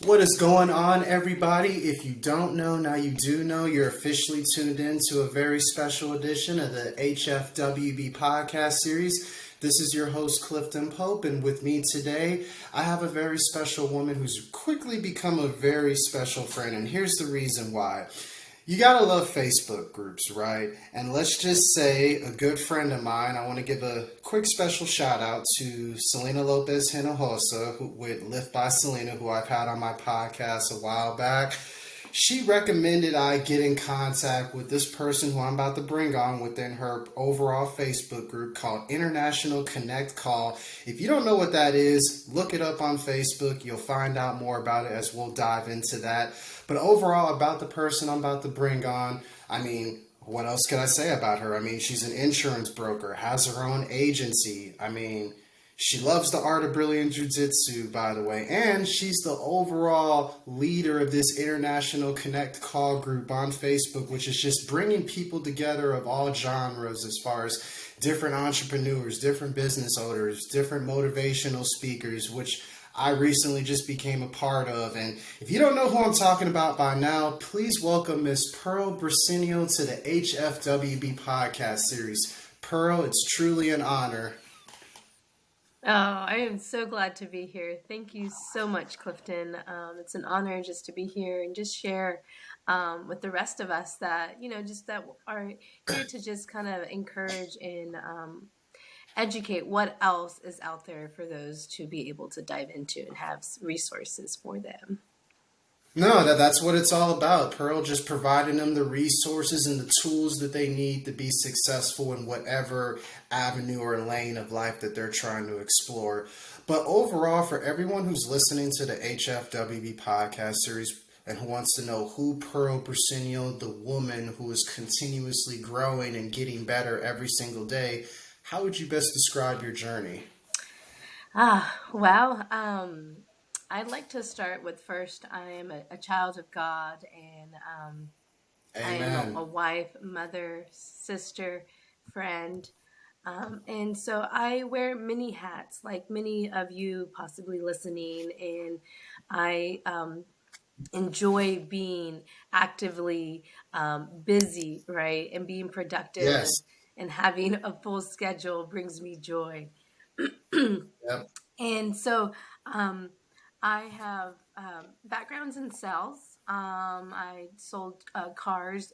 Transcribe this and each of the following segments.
What is going on, everybody? If you don't know, now you do know. You're officially tuned in to a very special edition of the Hfwb podcast series. This is your host, Clifton Pope, and with me today, I have a very special woman who's quickly become a very special friend, and here's the reason why. You gotta love Facebook groups, right? And let's just say a good friend of mine, I want to give a quick special shout out to Selena Lopez Hinojosa, with Lift by Selena, who I've had on my podcast a while back. She recommended I get in contact with this person who I'm about to bring on within her overall Facebook group called International Connect Call. If you don't know what that is, look it up on Facebook. You'll find out more about it as we'll dive into that. But overall, about the person I'm about to bring on, what else can I say about her? She's an insurance broker, has her own agency. She loves the art of brilliant jiu-jitsu, by the way, and she's the overall leader of this International Connect Call group on Facebook, which is just bringing people together of all genres as far as different entrepreneurs, different business owners, different motivational speakers, which I recently just became a part of. And if you don't know who I'm talking about by now, please welcome Miss Pearl Briseno to the Hfwb podcast series. Pearl, it's truly an honor. Oh, I am so glad to be here. Thank you so much, Clifton. It's an honor just to be here and just share with the rest of us that, that are here to just kind of encourage and educate what else is out there for those to be able to dive into and have resources for them. No, that's what it's all about. Pearl just providing them the resources and the tools that they need to be successful in whatever avenue or lane of life that they're trying to explore. But overall, for everyone who's listening to the Hfwb podcast series and who wants to know who Pearl Briseno, the woman who is continuously growing and getting better every single day, how would you best describe your journey? I'd like to start with first, I am a child of God, and I am a wife, mother, sister, friend. And so I wear many hats, like many of you possibly listening, and I enjoy being actively busy, right? And being productive. Yes. And having a full schedule brings me joy. Yep. And so I have backgrounds in sales. I sold cars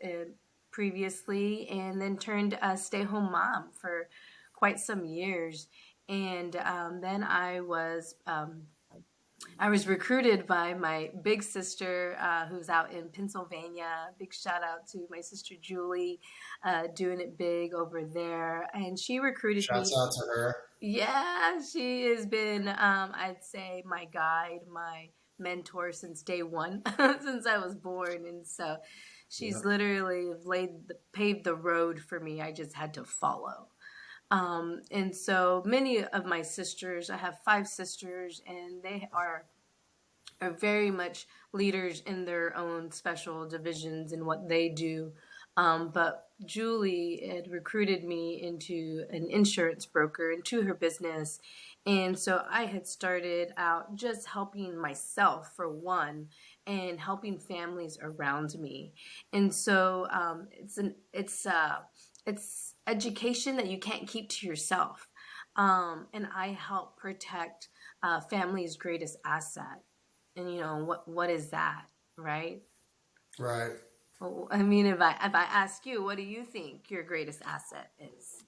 previously, and then turned a stay-home mom for quite some years. And then I was recruited by my big sister, who's out in Pennsylvania. Big shout out to my sister Julie, doing it big over there. And she recruited me. Shouts out to her. Yeah, she has been, I'd say, my guide, my mentor since day one, since I was born. And so she's literally paved the road for me. I just had to follow. And so many of my sisters, I have 5 sisters, and they are very much leaders in their own special divisions in what they do. But Julie had recruited me into an insurance broker, into her business. And so I had started out just helping myself for one, and helping families around me. And so it's education that you can't keep to yourself. And I help protect family's greatest asset. And what is that, right? Right. Well, if I ask you, what do you think your greatest asset is?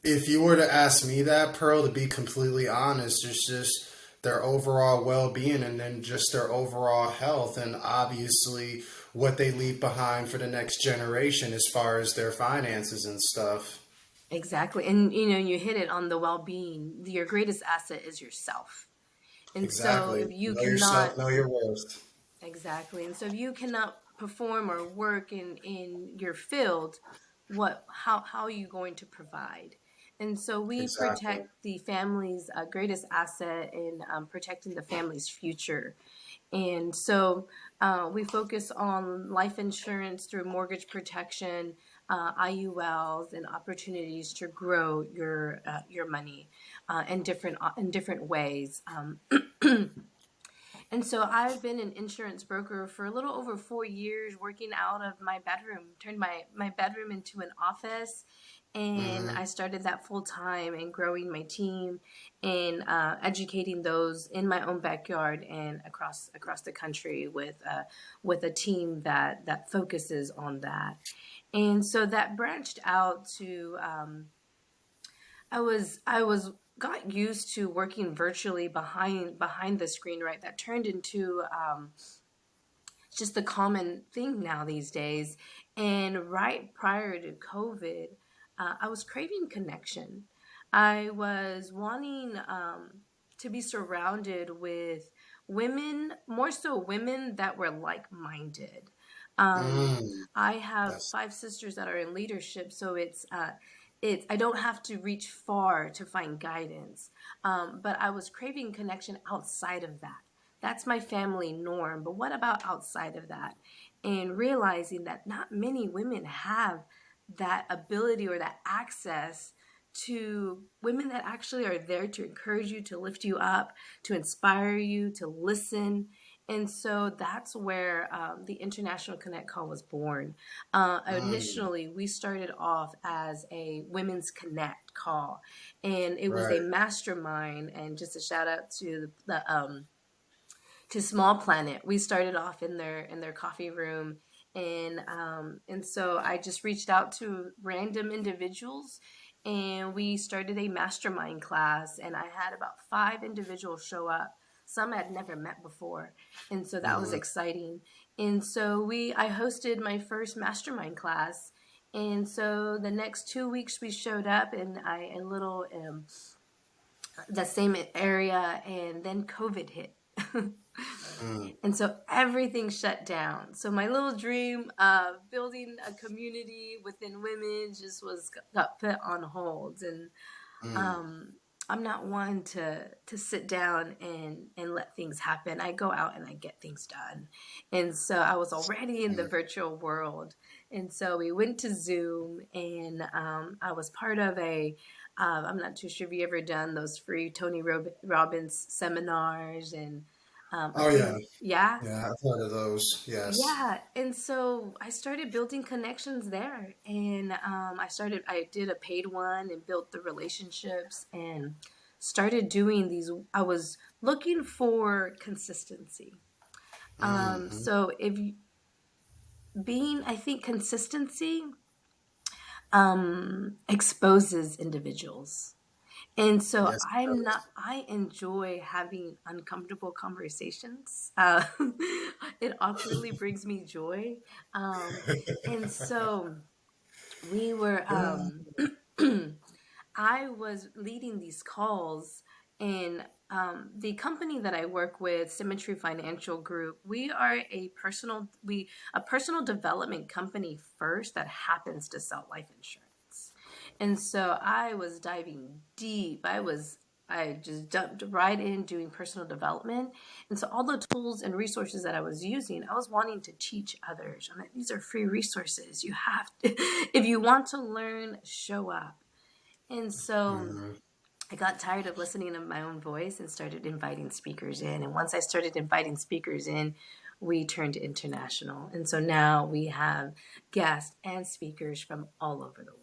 If you were to ask me that, Pearl, to be completely honest, it's just their overall well-being, and then just their overall health, and obviously what they leave behind for the next generation as far as their finances and stuff. Exactly. And you hit it on the well-being. Your greatest asset is yourself. And exactly. So if you know cannot yourself, know your worth. Exactly. And so if you cannot perform or work in your field, how are you going to provide? And so we protect the family's greatest asset in protecting the family's future. And so we focus on life insurance through mortgage protection, IULs, and opportunities to grow your money in different ways. And so I've been an insurance broker for a little over 4 years, working out of my bedroom, turned my bedroom into an office. And Mm-hmm. I started that full time and growing my team and educating those in my own backyard and across the country with a team that focuses on that. And so that branched out to I was got used to working virtually behind the screen, right? That turned into just the common thing now these days. And right prior to COVID, I was craving connection. I was wanting to be surrounded with women, more so women that were like minded. Um, Mm. I have That's 5 sisters that are in leadership, so it's I don't have to reach far to find guidance. But I was craving connection outside of that. That's my family norm. But what about outside of that? And realizing that not many women have that ability or that access to women that actually are there to encourage you, to lift you up, to inspire you, to listen. And so that's where the International Connect Call was born. mm. Initially, we started off as a Women's Connect call, and it was a Right. mastermind. And just a shout out to to Small Planet. We started off in their coffee room, and so I just reached out to random individuals, and we started a mastermind class, and I had about 5 individuals show up. Some I'd never met before, and so that was Mm-hmm. exciting. And so I hosted my first mastermind class, and so the next 2 weeks we showed up in a little the same area, and then COVID hit. Mm. And so everything shut down. So my little dream of building a community within women just got put on hold. And Mm. um, I'm not one to sit down and let things happen. I go out and I get things done. And so I was already in the Mm. virtual world. And so we went to Zoom, and I was part of I'm not too sure if you ever done those free Tony Robbins seminars and a Oh yeah, few, yeah. yeah. I've heard of those. Yes. Yeah, and so I started building connections there, and I did a paid one and built the relationships and started doing these. I was looking for consistency. Mm-hmm. So if you- being, I think consistency exposes individuals. And so Yes, it I'm not, does. I enjoy having uncomfortable conversations. It awkwardly brings me joy. Um, and so we were, I was leading these calls, and the company that I work with, Symmetry Financial Group, we are a personal development company first that happens to sell life insurance. And so I was diving deep. I just jumped right in doing personal development. And so all the tools and resources that I was using, I was wanting to teach others. I'm like, these are free resources. You have to, if you want to learn, show up. And so Mm-hmm. I got tired of listening to my own voice and started inviting speakers in. And once I started inviting speakers in, we turned international. And so now we have guests and speakers from all over the world.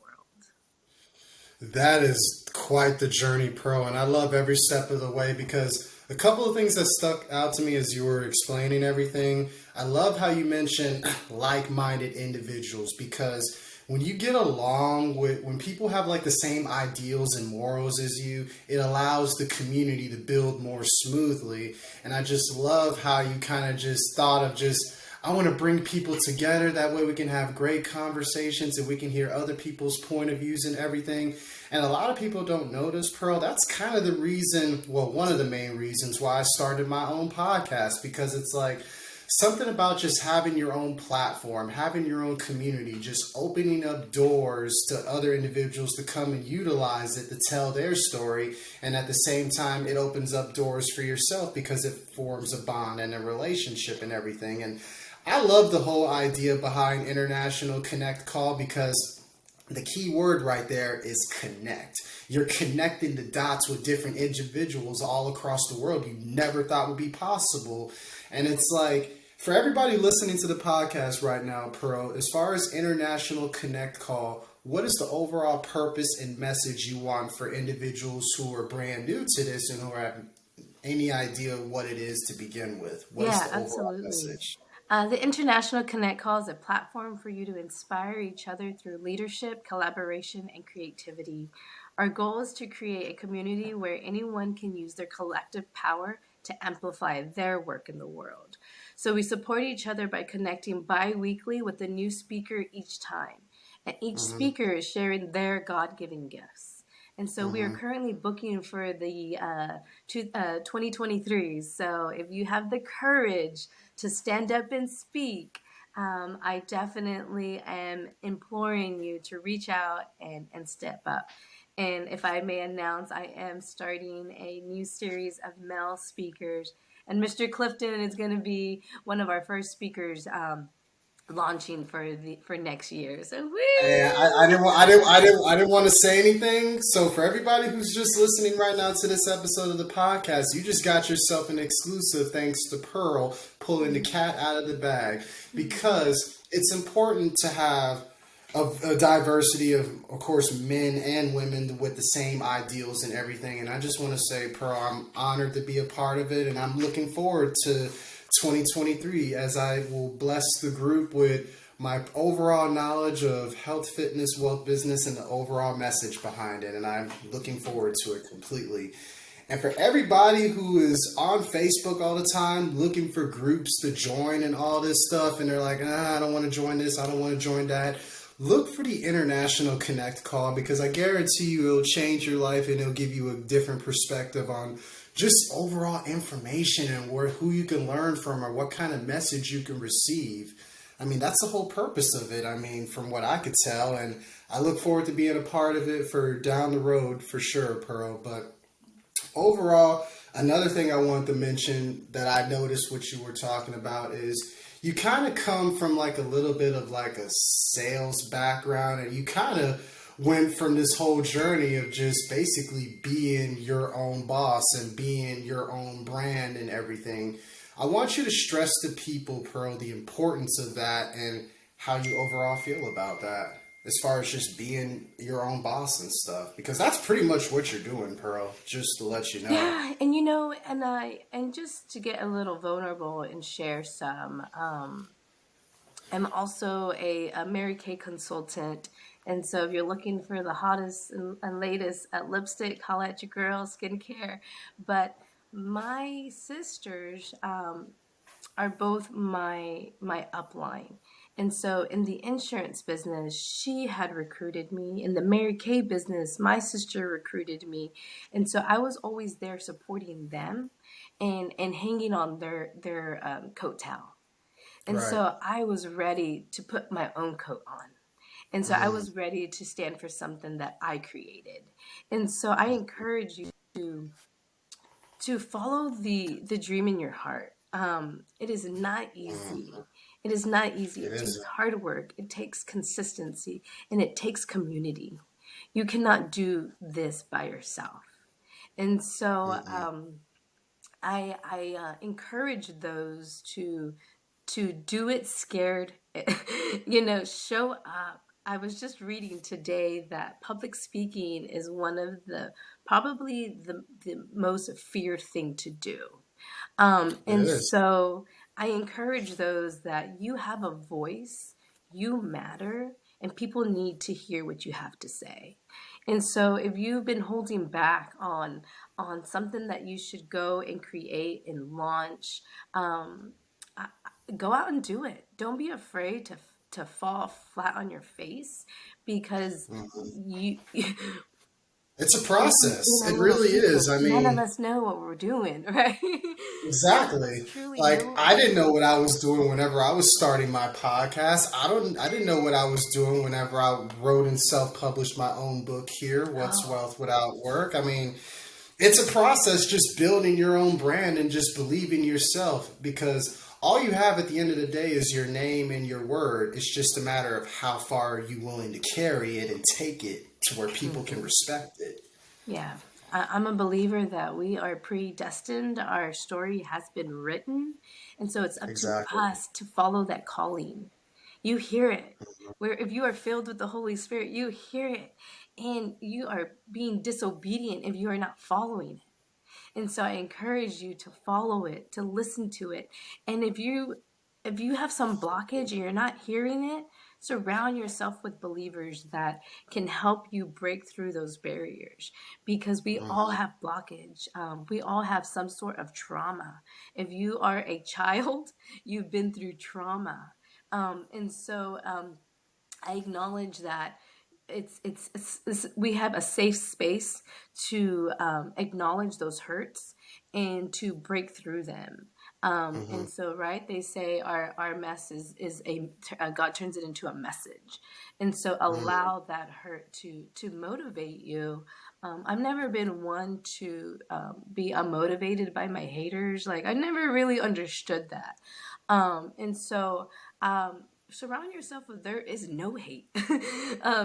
That is quite the journey, Pro, and I love every step of the way because a couple of things that stuck out to me as you were explaining everything. I love how you mentioned like-minded individuals because when you get along with when people have like the same ideals and morals as you, it allows the community to build more smoothly. And I just love how you kind of just thought of just I want to bring people together. That way we can have great conversations and we can hear other people's point of views and everything. And a lot of people don't know this, Pearl. That's kind of the reason, well, one of the main reasons why I started my own podcast because it's like something about just having your own platform, having your own community, just opening up doors to other individuals to come and utilize it to tell their story. And at the same time, it opens up doors for yourself because it forms a bond and a relationship and everything. And I love the whole idea behind International Connect Call because the key word right there is connect. You're connecting the dots with different individuals all across the world you never thought would be possible. And it's like, for everybody listening to the podcast right now, Pearl, as far as International Connect Call, what is the overall purpose and message you want for individuals who are brand new to this and who have any idea what it is to begin with? What is Yeah, the overall absolutely. message? The International Connect Call is a platform for you to inspire each other through leadership, collaboration, and creativity. Our goal is to create a community where anyone can use their collective power to amplify their work in the world. So we support each other by connecting bi-weekly with a new speaker each time. And each Mm-hmm. speaker is sharing their God-given gifts. And so we are Mm-hmm. currently booking for the 2023. So if you have the courage to stand up and speak, I definitely am imploring you to reach out and step up. And if I may announce, I am starting a new series of male speakers. And Mr. Clifton is going to be one of our first speakers launching for next year. So And woo! I didn't want to say anything. So for everybody who's just listening right now to this episode of the podcast, you just got yourself an exclusive thanks to Pearl pulling the cat out of the bag, because it's important to have a diversity of course, men and women with the same ideals and everything. And I just want to say, Pearl, I'm honored to be a part of it, and I'm looking forward to 2023 as I will bless the group with my overall knowledge of health, fitness, wealth, business, and the overall message behind it. And I'm looking forward to it completely. And for everybody who is on Facebook all the time looking for groups to join and all this stuff, and they're like, I don't want to join this, I don't want to join that, look for the International Connect Call, because I guarantee you it'll change your life and it'll give you a different perspective on just overall information and who you can learn from or what kind of message you can receive. I mean, that's the whole purpose of it. I mean, from what I could tell, and I look forward to being a part of it for down the road for sure, Pearl. But overall, another thing I wanted to mention that I noticed what you were talking about is you kind of come from like a little bit of like a sales background, and you kind of went from this whole journey of just basically being your own boss and being your own brand and everything. I want you to stress to people, Pearl, the importance of that and how you overall feel about that as far as just being your own boss and stuff, because that's pretty much what you're doing, Pearl, just to let you know. Yeah, and and just to get a little vulnerable and share some. I'm also a Mary Kay consultant, and so if you're looking for the hottest and latest lipstick, holla at your girl, skincare. But my sisters are both my upline. And so in the insurance business, she had recruited me. In the Mary Kay business, my sister recruited me. And so I was always there supporting them and hanging on their coattail. And Right. so I was ready to put my own coat on. And so I Mm, was ready to stand for something that I created. And so I encourage you to follow the dream in your heart. It is not easy. mm, It is not easy. it It takes isn't. hard work. It takes consistency, and it takes community. You cannot do this by yourself. And so Mm-mm. I encourage those to do it scared. Show up. I was just reading today that public speaking is one of the probably the most feared thing to do. It And is. so I encourage those that you have a voice, you matter, and people need to hear what you have to say. And so if you've been holding back on something that you should go and create and launch, um, go out and do it. Don't be afraid to fall flat on your face because Mm-mm. you It's a being process. a It little really is. secret. I None of mean, us know what we're doing, right? None of us exactly. truly Like, know I what didn't we're know doing. what I was doing whenever I was starting my podcast. I didn't know what I was doing whenever I wrote and self-published my own book here, What's Oh, Wealth Without Work. I mean, it's a process just building your own brand and just believing yourself, because all you have at the end of the day is your name and your word. It's just a matter of how far are you willing to carry it and take it to where people can respect it. Yeah. I'm a believer that we are predestined. Our story has been written. And so it's up to Exactly. us to follow that calling. You hear it. Where if you are filled with the Holy Spirit, you hear it. And you are being disobedient if you are not following it. And so I encourage you to follow it, to listen to it. And if you have some blockage and you're not hearing it, surround yourself with believers that can help you break through those barriers, because we all Mhm. have blockage. We all have some sort of trauma. If you are a child, you've been through trauma. And so I acknowledge that we have a safe space to acknowledge those hurts and to break through them. And Mhm. so, right, they say our mess is God turns it into a message, and so Mhm. allow that hurt to motivate you. I've never been one to be unmotivated by my haters. Like, I never really understood that, and so. Surround yourself with there is no hate.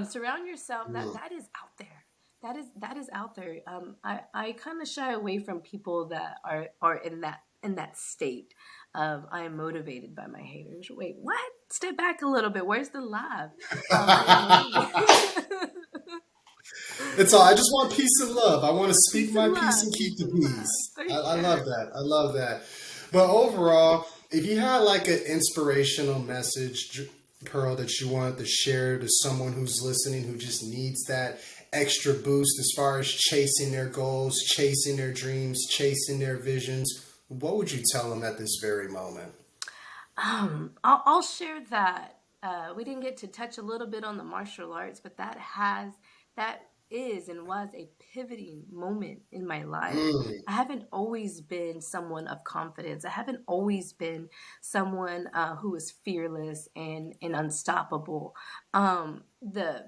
Surround yourself Mhm. that is out there. That is out there. I kind of shy away from people that are in that state of I am motivated by my haters. Wait, what? Step back a little bit. Where's the love? I am waiting. It's all. I just want peace and love. I want to speak Peace and my peace love. and keep Peace the and love. peace. For I sure. love that. I love that. But overall, if you had like an inspirational message, Pearl, that you wanted to share to someone who's listening who just needs that extra boost as far as chasing their goals, chasing their dreams, chasing their visions, what would you tell them at this very moment? I'll share that we didn't get to touch a little bit on the martial arts, but that is and was a pivoting moment in my life. Mm, I haven't always been someone of confidence. I haven't always been someone who was fearless and unstoppable. The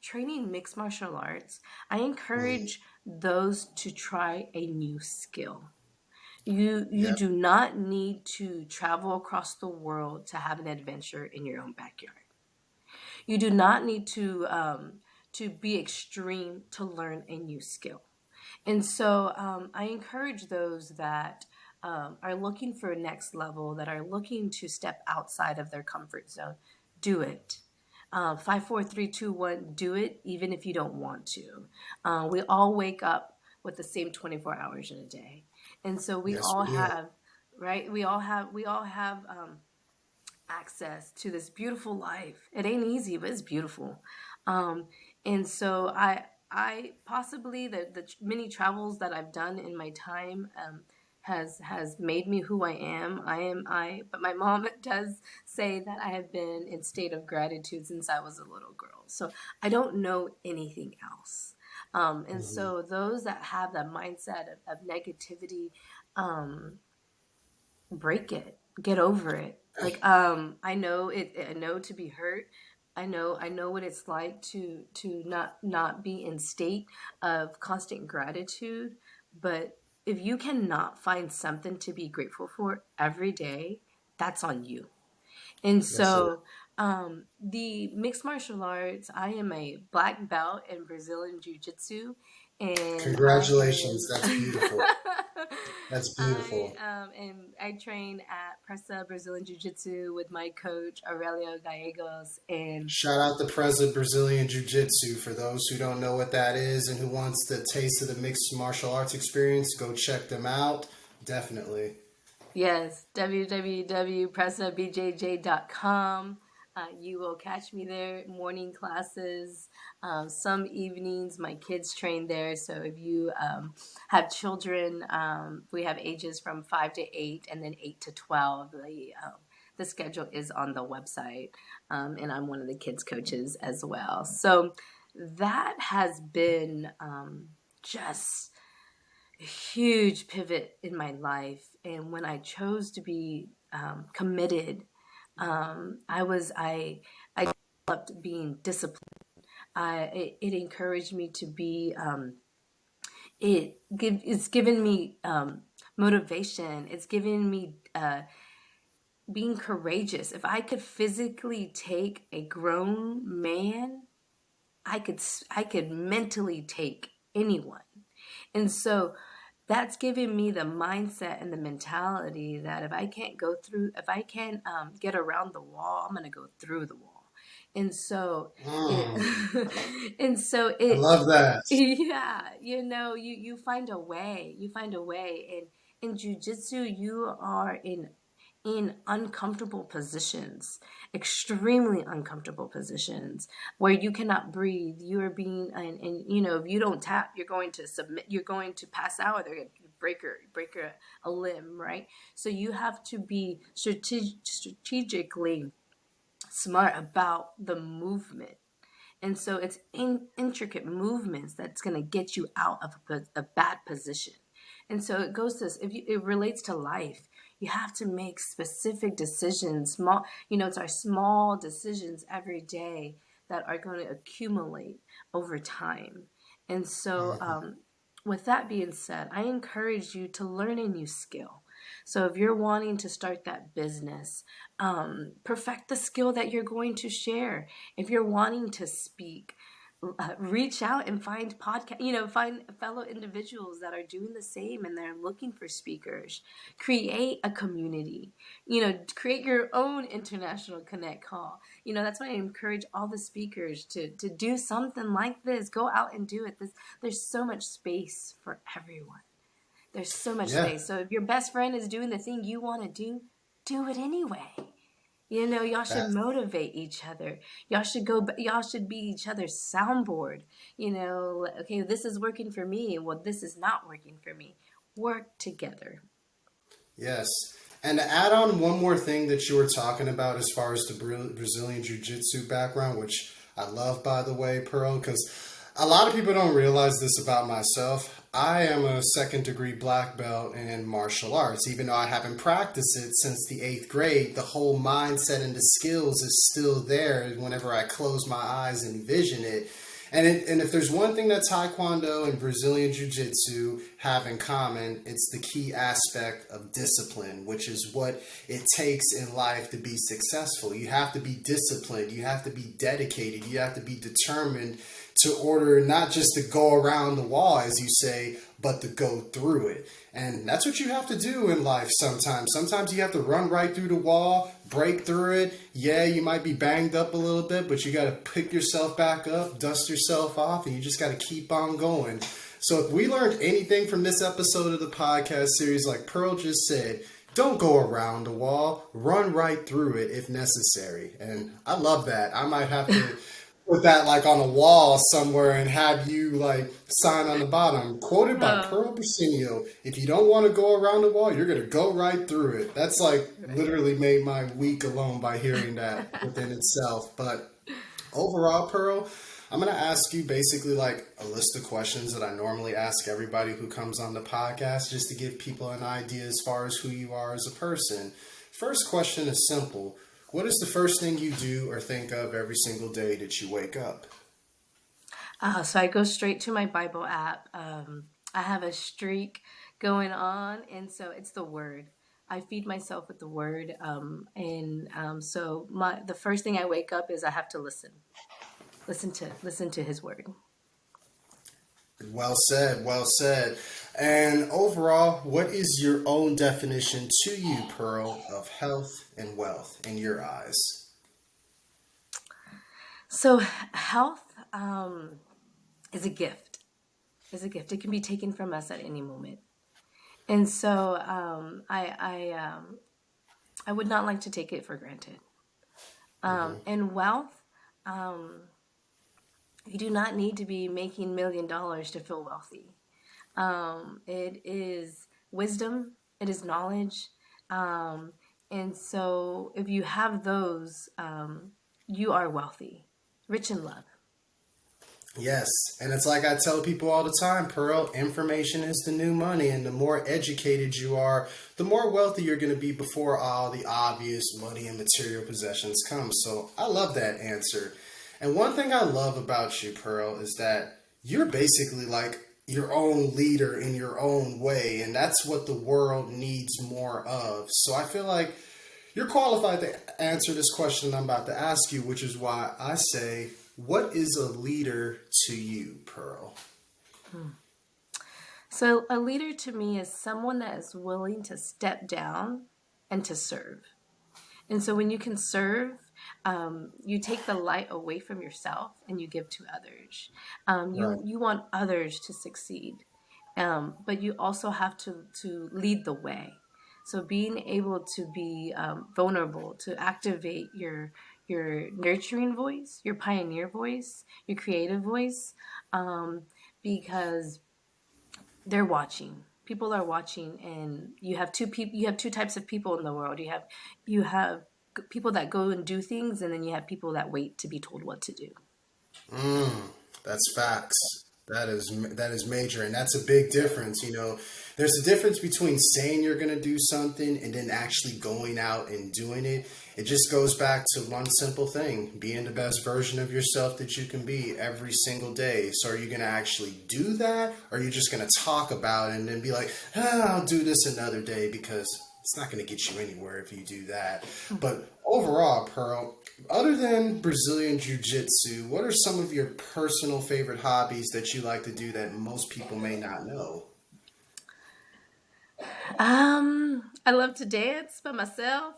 training mixed martial arts, I mm, encourage those to try a new skill. You yeah, do not need to travel across the world to have an adventure in your own backyard. You do not need to be extreme to learn a new skill. And so I encourage those that are looking for a next level, that are looking to step outside of their comfort zone. Do it. 5, 4, 3, 2, 1. Do it, even if you don't want to. We all wake up with the same 24 hours in a day, and so we yes, all we do. have, right. We all have access to this beautiful life. It ain't easy, but it's beautiful. Um, and so I possibly the many travels that I've done in my time has made me who I am. But my mom does say that I have been in state of gratitude since I was a little girl. So I don't know anything else. And Hmm. so those that have that mindset of negativity, um, break it, get over it. Like I know it, I know to be hurt. I know what it's like to not be in state of constant gratitude. But if you cannot find something to be grateful for every day, that's on you. And Yes, sir. so, the mixed martial arts, I am a black belt in Brazilian Jiu Jitsu, and I Congratulations. am. That's beautiful. That's beautiful. I train at Pressa Brazilian Jiu Jitsu with my coach Aurelio Gallegos, and Shout out the Preza Brazilian Jiu Jitsu. For those who don't know what that is and who wants the taste of the mixed martial arts experience, go check them out. Definitely. yes, www.pressabjj.com. You will catch me there. Morning classes, some evenings. My kids train there. So if you have children, we have ages from 5 to 8, and then 8 to 12. The schedule is on the website, and I'm one of the kids coaches as well. So that has been just huge pivot in my life. And when I chose to be committed, I developed being disciplined. It encouraged me to be. It's given me motivation. It's given me being courageous. If I could physically take a grown man, I could mentally take anyone. And so that's given me the mindset and the mentality that if I can't get around the wall, I'm going to go through the wall. And so it, Mm, and so I it, love that. yeah, you find a way, and in jujitsu, you are in uncomfortable positions, extremely uncomfortable positions where you cannot breathe. You are being, and if you don't tap, you're going to submit, you're going to pass out, or they're going to break a limb, right? So you have to be strategically smart about the movement. And so it's intricate movements that's going to get you out of a bad position. And so it goes to this, it relates to life. You have to make specific decisions. Small, it's our small decisions every day that are going to accumulate over time. And so, Mhm. with that being said, I encourage you to learn a new skill. So if you're wanting to start that business, perfect the skill that you're going to share. If you're wanting to speak, reach out and find find fellow individuals that are doing the same and they're looking for speakers. Create a community. Create your own international connect call. That's why I encourage all the speakers to do something like this. Go out and do it. There's so much space for everyone. There's so much Yeah. space. So if your best friend is doing the thing you want to do it anyway. Y'all should That, motivate each other. Y'all should be each other's soundboard. Okay, this is working for me. Well, this is not working for me. Work together. yes. And to add on one more thing that you were talking about as far as the Brazilian Jiu Jitsu background, which I love, by the way, Pearl, because a lot of people don't realize this about myself. I am a second degree black belt in martial arts. Even though I haven't practiced it since the eighth grade, the whole mindset and the skills is still there whenever I close my eyes and envision it. And if there's one thing that Taekwondo and Brazilian Jiu Jitsu have in common, it's the key aspect of discipline, which is what it takes in life to be successful. You have to be disciplined, you have to be dedicated, you have to be determined to order not just to go around the wall, as you say, but to go through it. And that's what you have to do in life sometimes. Sometimes you have to run right through the wall, break through it. Yeah, you might be banged up a little bit, but you got to pick yourself back up, dust yourself off, and you just got to keep on going. So if we learned anything from this episode of the podcast series, like Pearl just said, don't go around the wall, run right through it if necessary. And I love that. I might have to put that like on a wall somewhere and have you like sign on the bottom, quoted by Oh, Pearl Briseno. If you don't want to go around the wall, you're gonna go right through it. That's like right. literally made my week alone by hearing that within itself. But overall, Pearl, I'm gonna ask you basically like a list of questions that I normally ask everybody who comes on the podcast, just to give people an idea as far as who you are as a person. First question is simple. What is the first thing you do or think of every single day that you wake up? So I go straight to my Bible app. I have a streak going on, and so it's the Word. I feed myself with the Word, and so the first thing I wake up is I have to listen to His Word. Well said, well said. And overall, what is your own definition to you, Pearl, of health and wealth in your eyes? So health is a gift. Is a gift. It can be taken from us at any moment, and so I would not like to take it for granted. Hmm. And wealth, you do not need to be making $1 million to feel wealthy. It is wisdom, it is knowledge. Um, and so if you have those, you are wealthy, rich in love. Yes, and it's like I tell people all the time, Pearl, information is the new money, and the more educated you are, the more wealthy you're going to be before all the obvious money and material possessions come. So I love that answer. And one thing I love about you, Pearl, is that you're basically like your own leader in your own way, and that's what the world needs more of. So I feel like You're qualified to answer this question I'm about to ask you, which is why I say, what is a leader to you, Pearl? So a leader to me is someone that is willing to step down and to serve. And so when you can serve, you take the light away from yourself and you give to others. Right. You want others to succeed, but you also have to lead the way. So being able to be vulnerable, to activate your nurturing voice, your pioneer voice, your creative voice, because they're watching. People are watching, and you have two types of people in the world. You have people that go and do things, and then you have people that wait to be told what to do. That's facts. That is major, and that's a big difference. There's a difference between saying you're going to do something and then actually going out and doing it. It just goes back to one simple thing: being the best version of yourself that you can be every single day. So, are you going to actually do that, or are you just going to talk about it and then be like, I'll do this another day, because it's not going to get you anywhere if you do that. But overall, Pearl, other than Brazilian Jiu-Jitsu, what are some of your personal favorite hobbies that you like to do that most people may not know? I love to dance by myself.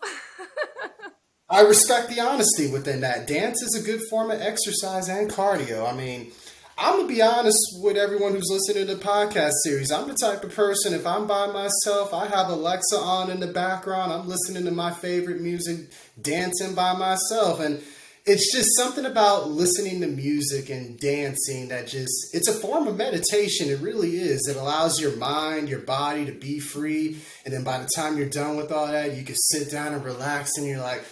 I respect the honesty within that. Dance is a good form of exercise and cardio. I mean, I'm going to be honest with everyone who's listening to the podcast series. I'm the type of person, if I'm by myself, I have Alexa on in the background. I'm listening to my favorite music, dancing by myself. And it's just something about listening to music and dancing that it's a form of meditation. It really is. It allows your mind, your body to be free. And then by the time you're done with all that, you can sit down and relax, and you're like,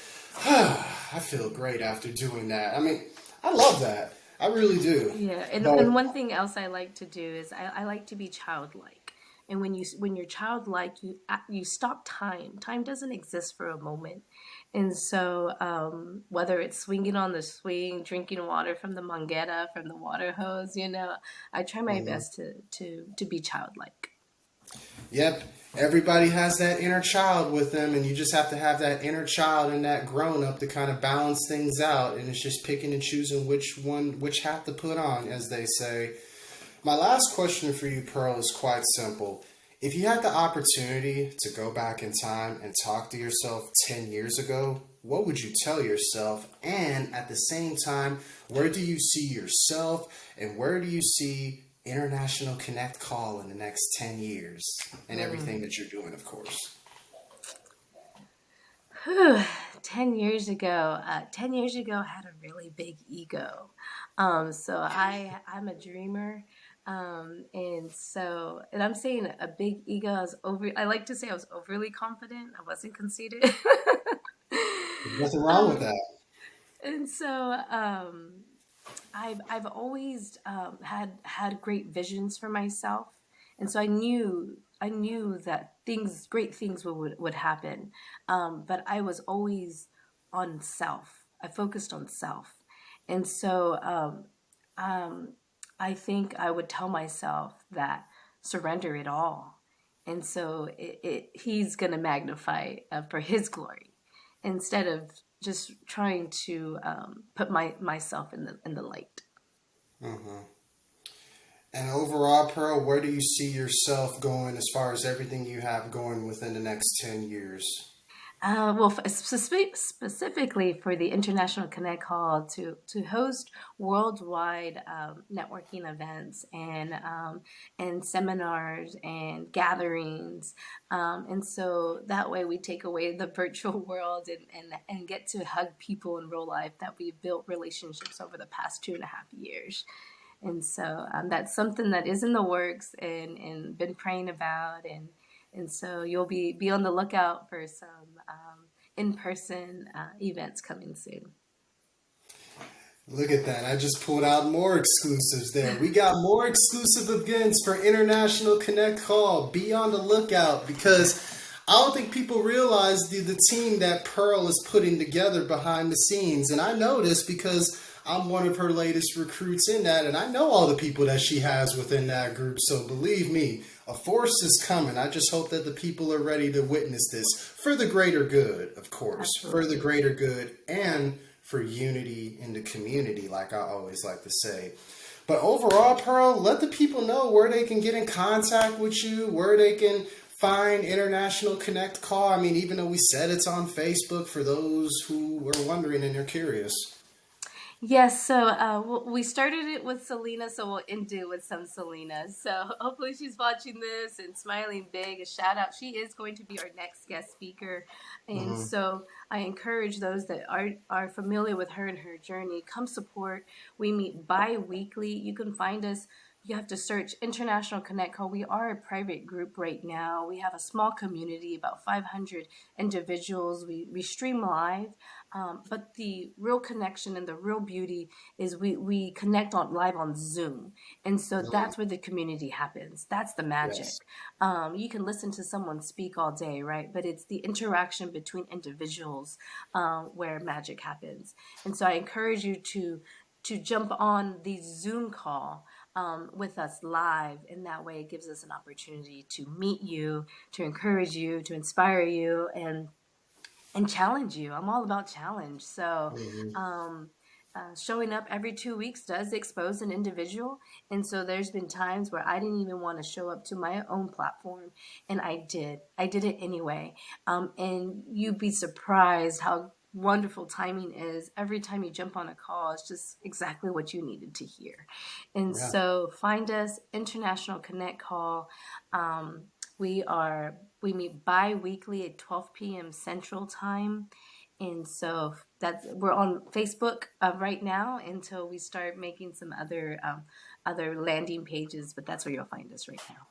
I feel great after doing that. I mean, I love that. I really do. Yeah, and, But and one thing else I like to do is I like to be childlike. And when you're childlike, you stop time. Time doesn't exist for a moment. And so whether it's swinging on the swing, drinking water from the manguera, from the water hose, I try my best to be childlike. Yep. Everybody has that inner child with them, and you just have to have that inner child and that grown up to kind of balance things out. And it's just picking and choosing which hat to put on, as they say. My last question for you, Pearl, is quite simple. If you had the opportunity to go back in time and talk to yourself 10 years ago, what would you tell yourself? And at the same time, where do you see yourself, and where do you see International Connect Call in the next 10 years, and everything that you're doing, of course? 10 years ago, I had a really big ego. So I'm a dreamer. And I'm saying a big ego. I like to say I was overly confident. I wasn't conceited. There's nothing wrong with that. And so, I've always had great visions for myself, and so I knew that great things would happen, but I was always on self. I focused on self, and so I think I would tell myself that surrender it all, and so he's gonna magnify for his glory instead of just trying to put myself in the light. Mm-hmm. And overall, Pearl, where do you see yourself going as far as everything you have going within the next 10 years? Well, specifically for the International Connect Hall to host worldwide networking events and seminars and gatherings, and so that way we take away the virtual world and get to hug people in real life that we've built relationships over the past 2.5 years. And so that's something that is in the works and been praying about, and so you'll be on the lookout for some in-person events coming soon. Look at that. I just pulled out more exclusives there. We got more exclusive events for International Connect Call. Be on the lookout, because I don't think people realize the team that Pearl is putting together behind the scenes. And I know this because I'm one of her latest recruits in that, and I know all the people that she has within that group. So believe me, a force is coming. I just hope that the people are ready to witness this for the greater good, of course, Absolutely. for the greater good and for unity in the community, like I always like to say. But overall, Pearl, let the people know where they can get in contact with you, where they can find International Connect Call. I mean, even though we said it's on Facebook, for those who were wondering and are curious. Yes, so we started it with Selena, so we'll end it with some Selena. So hopefully she's watching this and smiling big. A shout out. She is going to be our next guest speaker. And so I encourage those that are familiar with her and her journey, come support. We meet bi-weekly. You can find us. You have to search International Connect Call. We are a private group right now. We have a small community, about 500 individuals. We stream live. But the real connection and the real beauty is we connect on live on Zoom. And so that's where the community happens. That's the magic. Yes. You can listen to someone speak all day, right? But it's the interaction between individuals where magic happens. And so I encourage you to jump on the Zoom call with us live. And that way it gives us an opportunity to meet you, to encourage you, to inspire you, and challenge you. I'm all about challenge. So showing up every 2 weeks does expose an individual. And so there's been times where I didn't even want to show up to my own platform. And I did it anyway. And you'd be surprised how wonderful timing is. Every time you jump on a call, it's just exactly what you needed to hear. And so find us, International Connect Call. We meet bi-weekly at 12 p.m. Central Time. And so we're on Facebook right now until we start making some other landing pages, but that's where you'll find us right now.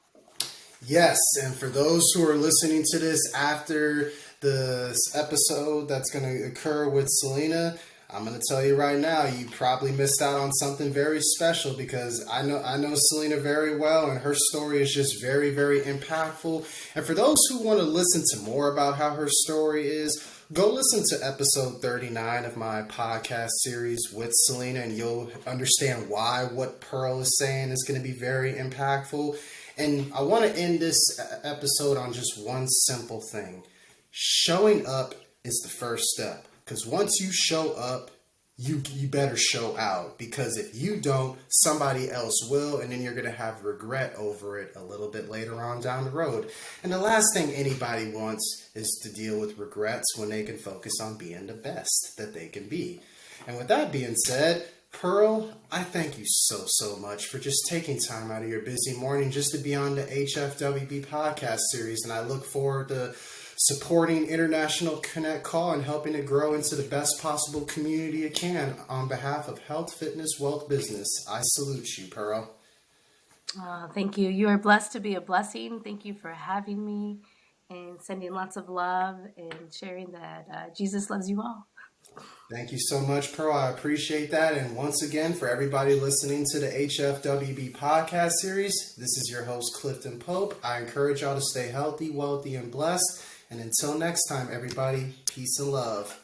Yes, and for those who are listening to this after this episode that's going to occur with Selena, I'm going to tell you right now, you probably missed out on something very special, because I know Selena very well, and her story is just very, very impactful. And for those who want to listen to more about how her story is, go listen to episode 39 of my podcast series with Selena, and you'll understand why what Pearl is saying is going to be very impactful. And I want to end this episode on just one simple thing. Showing up is the first step. Because once you show up, you better show out. Because if you don't, somebody else will, and then you're going to have regret over it a little bit later on down the road. And the last thing anybody wants is to deal with regrets when they can focus on being the best that they can be. And with that being said, Pearl, I thank you so much for just taking time out of your busy morning just to be on the Hfwb podcast series. And I look forward to supporting International Connect Call and helping it grow into the best possible community it can on behalf of health, fitness, wealth, business. I salute you, Pearl. Thank you. You are blessed to be a blessing. Thank you for having me and sending lots of love and sharing that Jesus loves you all. Thank you so much, Pearl. I appreciate that. And once again, for everybody listening to the HFWB podcast series, this is your host, Clifton Pope. I encourage y'all to stay healthy, wealthy, and blessed. And until next time, everybody, peace and love.